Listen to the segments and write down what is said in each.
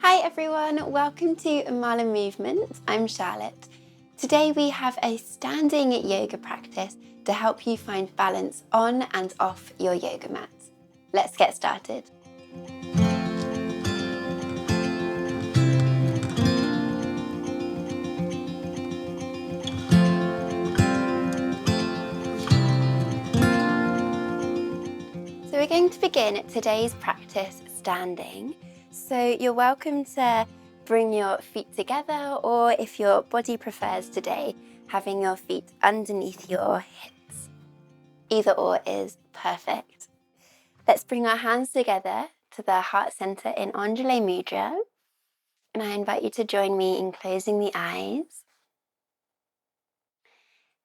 Hi everyone, welcome to AmalaMovement. I'm Charlotte. Today we have a standing yoga practice to help you find balance on and off your yoga mat. Let's get started. So we're going to begin today's practice standing. So you're welcome to bring your feet together, or if your body prefers today, having your feet underneath your hips. Either or is perfect. Let's bring our hands together to the heart center in Anjali Mudra. And I invite you to join me in closing the eyes.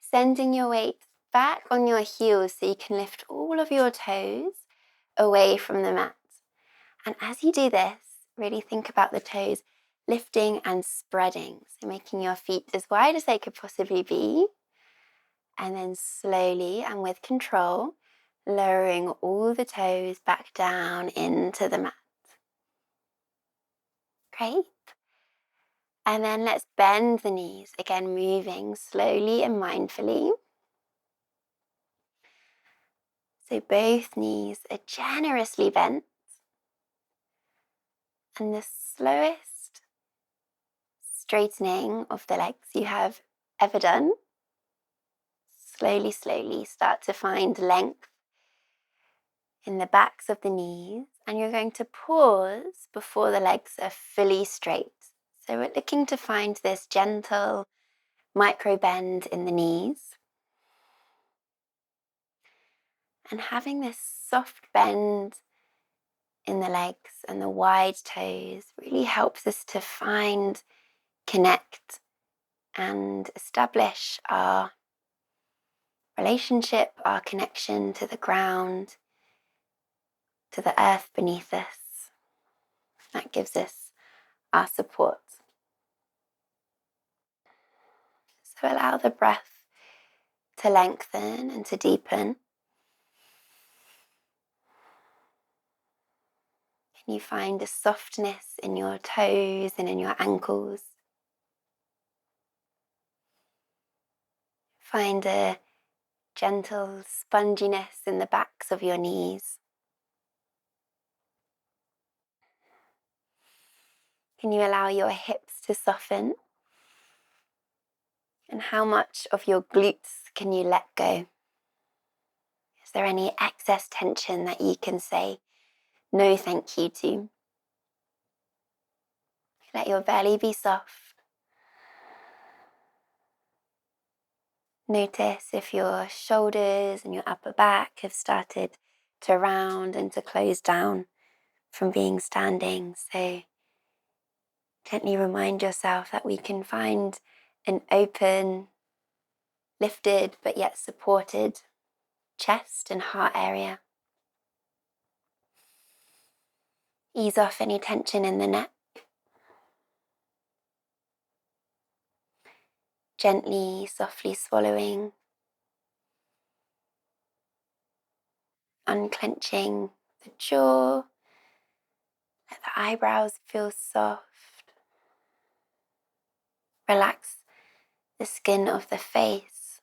Sending your weight back on your heels so you can lift all of your toes away from the mat. And as you do this, really think about the toes lifting and spreading. So making your feet as wide as they could possibly be. And then slowly and with control, lowering all the toes back down into the mat. Great. And then let's bend the knees, again moving slowly and mindfully. So both knees are generously bent. And the slowest straightening of the legs you have ever done. Slowly, slowly start to find length in the backs of the knees. And you're going to pause before the legs are fully straight. So we're looking to find this gentle micro bend in the knees. And having this soft bend in the legs and the wide toes really helps us to find, connect, and establish our relationship, our connection to the ground, to the earth beneath us. That gives us our support. So allow the breath to lengthen and to deepen. Can you find a softness in your toes and in your ankles? Find a gentle sponginess in the backs of your knees. Can you allow your hips to soften? And how much of your glutes can you let go? Is there any excess tension that you can say no thank you to? Let your belly be soft. Notice if your shoulders and your upper back have started to round and to close down from being standing. So gently remind yourself that we can find an open, lifted but yet supported chest and heart area. Ease off any tension in the neck. Gently, softly swallowing. Unclenching the jaw. Let the eyebrows feel soft. Relax the skin of the face.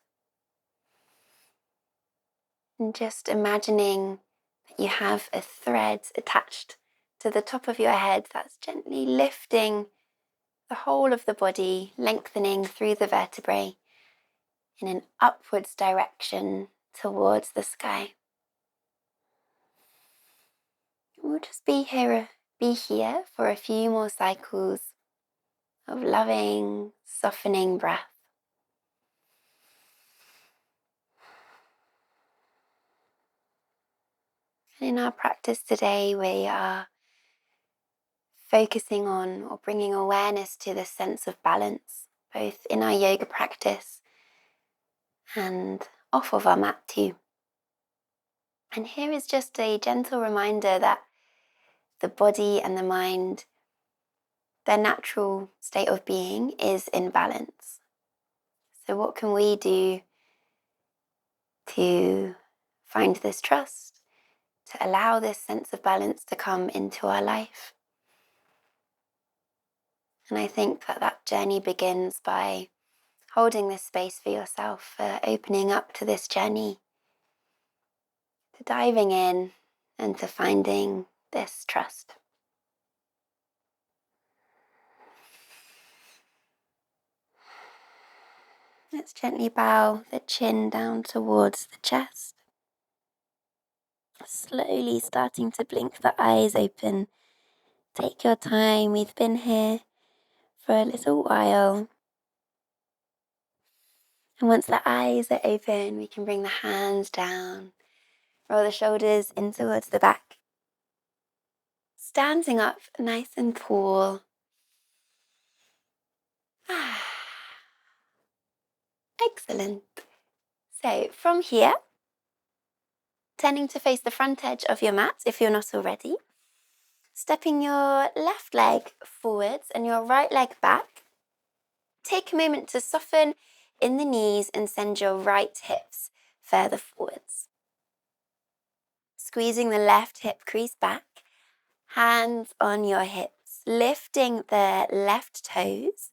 And just imagining that you have a thread attached to the top of your head that's gently lifting the whole of the body, lengthening through the vertebrae in an upwards direction towards the sky. We'll just be here for a few more cycles of loving, softening breath. And in our practice today, we are focusing on or bringing awareness to the sense of balance, both in our yoga practice and off of our mat too. And here is just a gentle reminder that the body and the mind, their natural state of being is in balance. So what can we do to find this trust, to allow this sense of balance to come into our life? And I think that journey begins by holding this space for yourself, for opening up to this journey, to diving in and to finding this trust. Let's gently bow the chin down towards the chest. Slowly starting to blink the eyes open. Take your time, we've been here for a little while. And once the eyes are open, we can bring the hands down, roll the shoulders in towards the back. Standing up nice and tall. Excellent. So from here, turning to face the front edge of your mat if you're not already, stepping your left leg forwards and your right leg back. Take a moment to soften in the knees and send your right hips further forwards. Squeezing the left hip crease back, hands on your hips, lifting the left toes,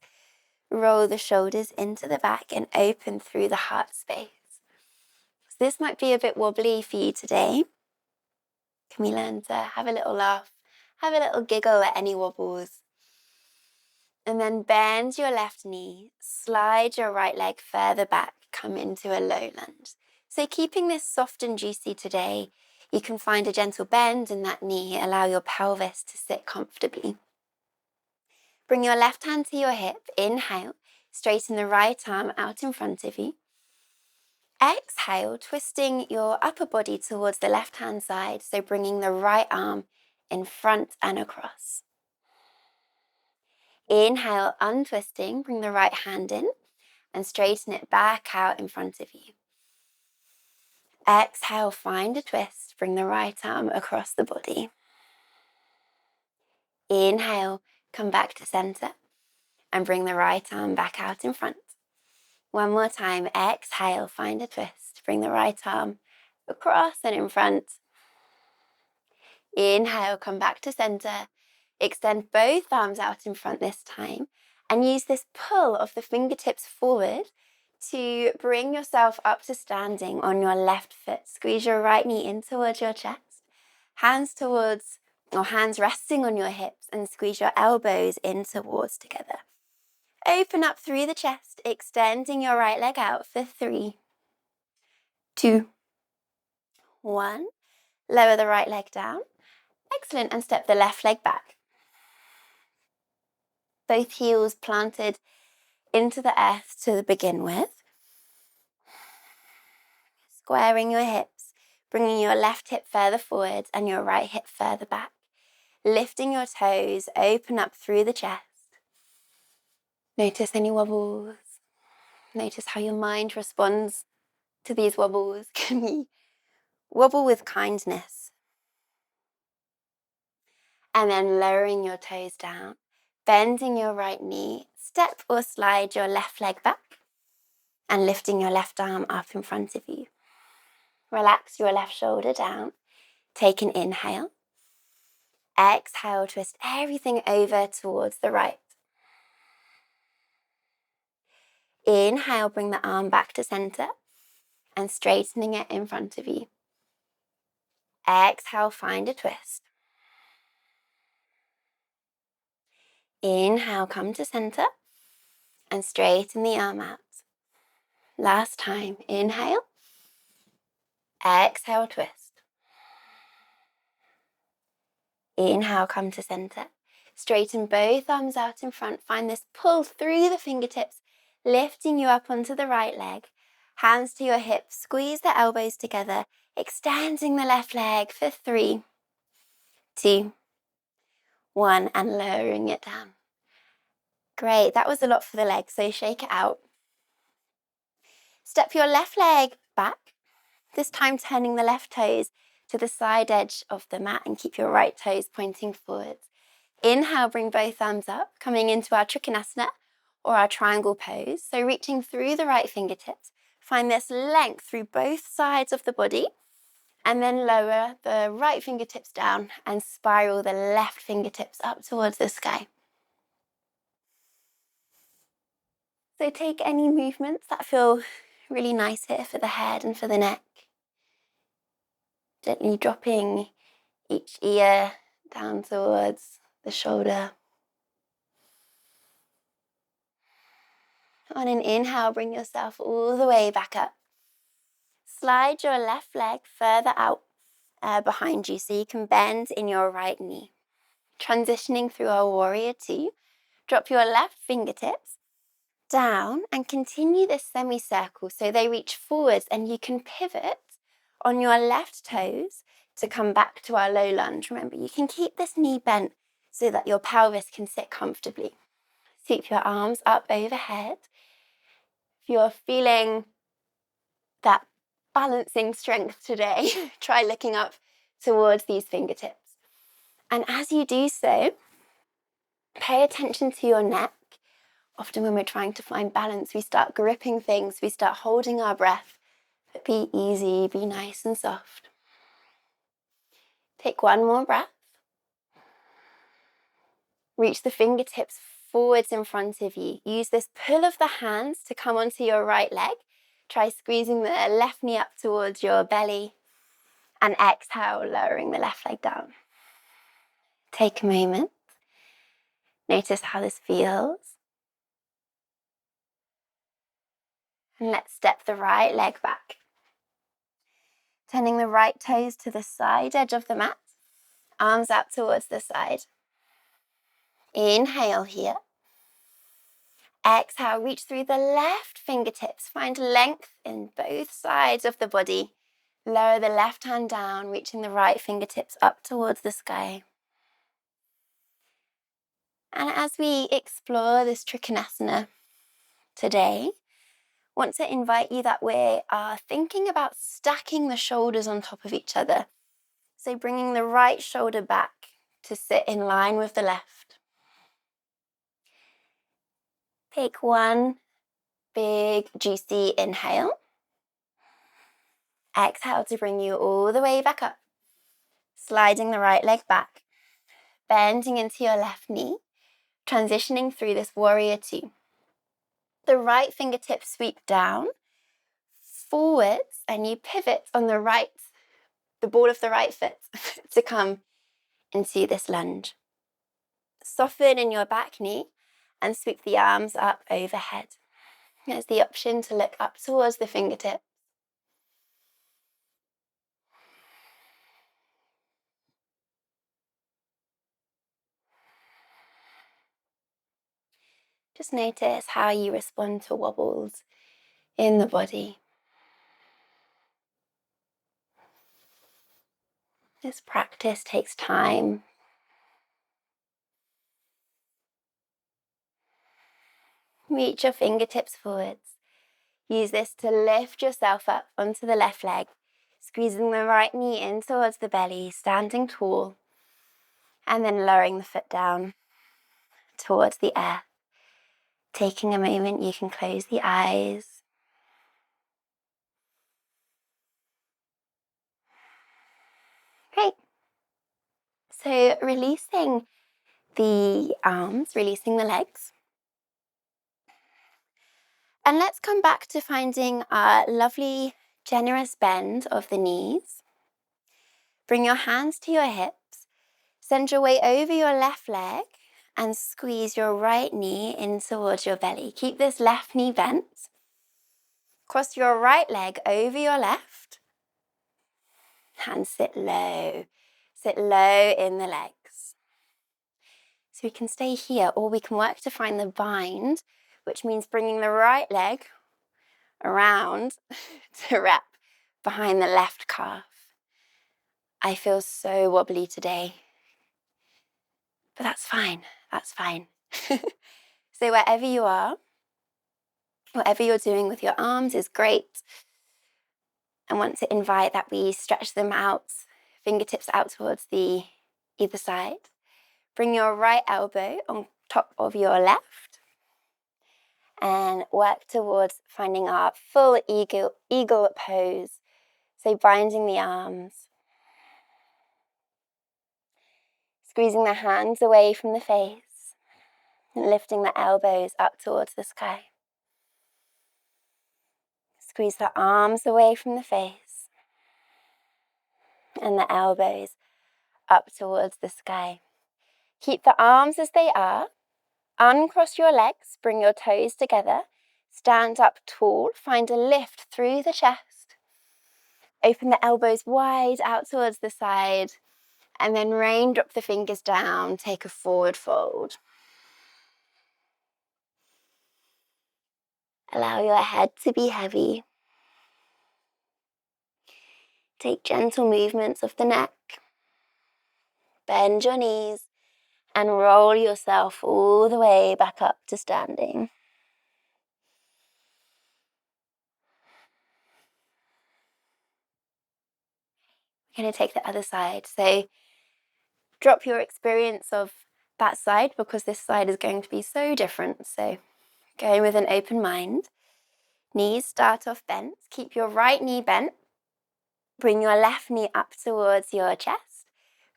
roll the shoulders into the back and open through the heart space. So this might be a bit wobbly for you today. Can we learn to have a little laugh, have a little giggle at any wobbles? And then bend your left knee, slide your right leg further back, come into a low lunge. So keeping this soft and juicy today, you can find a gentle bend in that knee, allow your pelvis to sit comfortably. Bring your left hand to your hip, inhale, straighten the right arm out in front of you. Exhale, twisting your upper body towards the left hand side, so bringing the right arm in front and across. Inhale, untwisting, bring the right hand in and straighten it back out in front of you. Exhale, find a twist, bring the right arm across the body. Inhale, come back to center and bring the right arm back out in front. One more time, exhale, find a twist, bring the right arm across and in front. Inhale, come back to center. Extend both arms out in front this time and use this pull of the fingertips forward to bring yourself up to standing on your left foot. Squeeze your right knee in towards your chest, hands resting on your hips, and squeeze your elbows in towards together. Open up through the chest, extending your right leg out for 3, 2, 1. Lower the right leg down. Excellent, and step the left leg back. Both heels planted into the earth to begin with. Squaring your hips, bringing your left hip further forward and your right hip further back. Lifting your toes, open up through the chest. Notice any wobbles. Notice how your mind responds to these wobbles. Can we wobble with kindness? And then lowering your toes down, bending your right knee, step or slide your left leg back, and lifting your left arm up in front of you. Relax your left shoulder down. Take an inhale. Exhale, twist everything over towards the right. Inhale, bring the arm back to center and straightening it in front of you. Exhale, find a twist. Inhale, come to center and straighten the arm out. Last time, inhale. Exhale, twist. Inhale, come to center. Straighten both arms out in front. Find this pull through the fingertips, lifting you up onto the right leg. Hands to your hips, squeeze the elbows together, extending the left leg for 3, 2, 1, and lowering it down. Great, that was a lot for the leg, so shake it out. Step your left leg back, this time turning the left toes to the side edge of the mat and keep your right toes pointing forwards. Inhale, bring both arms up, coming into our Trikonasana or our triangle pose. So reaching through the right fingertips, find this length through both sides of the body, and then lower the right fingertips down and spiral the left fingertips up towards the sky. So take any movements that feel really nice here for the head and for the neck. Gently dropping each ear down towards the shoulder. On an inhale, bring yourself all the way back up. Slide your left leg further out behind you so you can bend in your right knee. Transitioning through our warrior two, drop your left fingertips down and continue this semicircle so they reach forwards, and you can pivot on your left toes to come back to our low lunge. Remember, you can keep this knee bent so that your pelvis can sit comfortably. Sweep your arms up overhead. If you're feeling that balancing strength today, try looking up towards these fingertips. And as you do so, pay attention to your neck. Often when we're trying to find balance, we start gripping things, we start holding our breath. But be easy, be nice and soft. Take one more breath. Reach the fingertips forwards in front of you. Use this pull of the hands to come onto your right leg. Try squeezing the left knee up towards your belly. And exhale, lowering the left leg down. Take a moment. Notice how this feels. And let's step the right leg back. Turning the right toes to the side edge of the mat. Arms out towards the side. Inhale here. Exhale, reach through the left fingertips. Find length in both sides of the body. Lower the left hand down, reaching the right fingertips up towards the sky. And as we explore this Trikonasana today, I want to invite you that we are thinking about stacking the shoulders on top of each other. So bringing the right shoulder back to sit in line with the left. Take one big juicy inhale. Exhale to bring you all the way back up. Sliding the right leg back. Bending into your left knee. Transitioning through this warrior two. The right fingertips sweep down, forwards, and you pivot on the ball of the right foot to come into this lunge. Soften in your back knee and sweep the arms up overhead. There's the option to look up towards the fingertips. Just notice how you respond to wobbles in the body. This practice takes time. Reach your fingertips forwards. Use this to lift yourself up onto the left leg, squeezing the right knee in towards the belly, standing tall, and then lowering the foot down towards the earth. Taking a moment, you can close the eyes. Great. So releasing the arms, releasing the legs. And let's come back to finding our lovely, generous bend of the knees. Bring your hands to your hips. Send your weight over your left leg and squeeze your right knee in towards your belly. Keep this left knee bent. Cross your right leg over your left and sit low. Sit low in the legs. So we can stay here, or we can work to find the bind, which means bringing the right leg around to wrap behind the left calf. I feel so wobbly today, but that's fine, that's fine. So wherever you are, whatever you're doing with your arms is great. I want to invite that we stretch them out, fingertips out towards the either side. Bring your right elbow on top of your left and work towards finding our full eagle pose. So binding the arms, squeezing the hands away from the face, and lifting the elbows up towards the sky. Squeeze the arms away from the face and the elbows up towards the sky. Keep the arms as they are. Uncross your legs, bring your toes together. Stand up tall, find a lift through the chest. Open the elbows wide out towards the side, and then raindrop the fingers down, take a forward fold. Allow your head to be heavy. Take gentle movements of the neck. Bend your knees and roll yourself all the way back up to standing. We're going to take the other side. So drop your experience of that side because this side is going to be so different. So going with an open mind. Knees start off bent. Keep your right knee bent. Bring your left knee up towards your chest.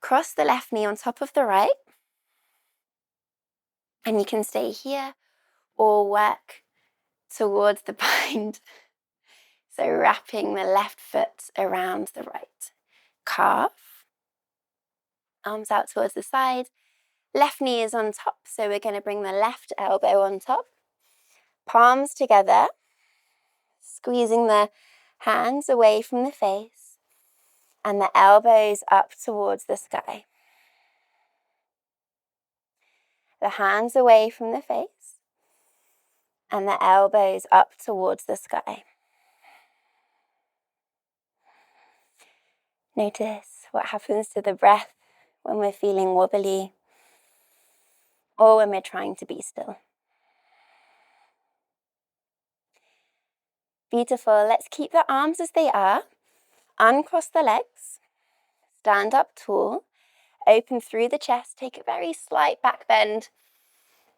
Cross the left knee on top of the right. And you can stay here or work towards the bind. So wrapping the left foot around the right calf. Arms out towards the side. Left knee is on top, so we're going to bring the left elbow on top. Palms together. Squeezing the hands away from the face. And the elbows up towards the sky. The hands away from the face. And the elbows up towards the sky. Notice what happens to the breath when we're feeling wobbly or when we're trying to be still. Beautiful. Let's keep the arms as they are. Uncross the legs. Stand up tall. Open through the chest. Take a very slight back bend.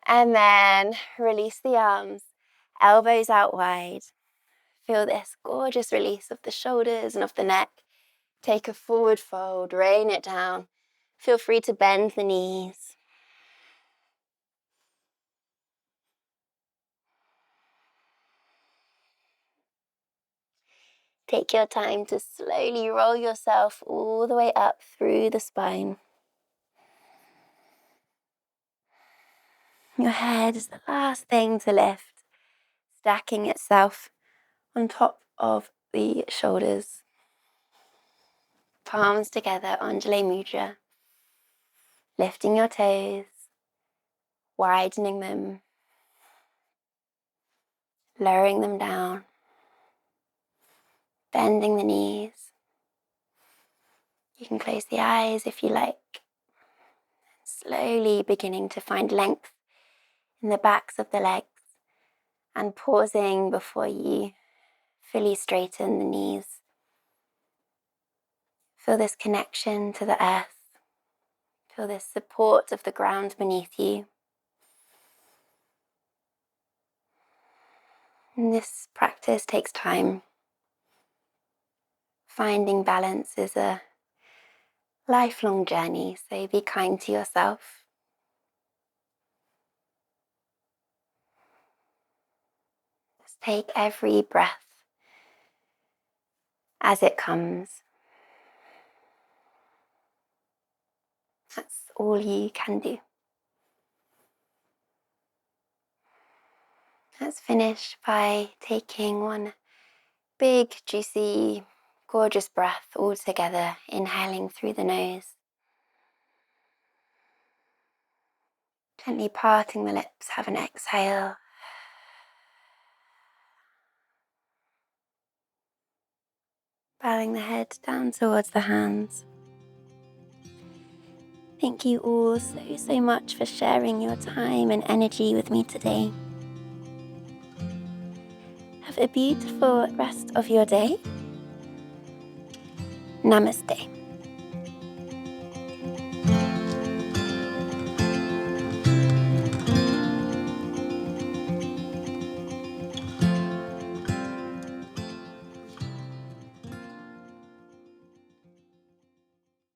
And then release the arms. Elbows out wide. Feel this gorgeous release of the shoulders and of the neck. Take a forward fold. Rain it down. Feel free to bend the knees. Take your time to slowly roll yourself all the way up through the spine. Your head is the last thing to lift, stacking itself on top of the shoulders. Palms together, Anjali Mudra. Lifting your toes, widening them, lowering them down, bending the knees. You can close the eyes if you like. Slowly beginning to find length in the backs of the legs and pausing before you fully straighten the knees. Feel this connection to the earth. Feel this support of the ground beneath you. And this practice takes time. Finding balance is a lifelong journey, so be kind to yourself. Just take every breath as it comes. That's all you can do. Let's finish by taking one big, juicy, gorgeous breath all together, inhaling through the nose. Gently parting the lips, have an exhale. Bowing the head down towards the hands. Thank you all so much for sharing your time and energy with me today. Have a beautiful rest of your day. Namaste.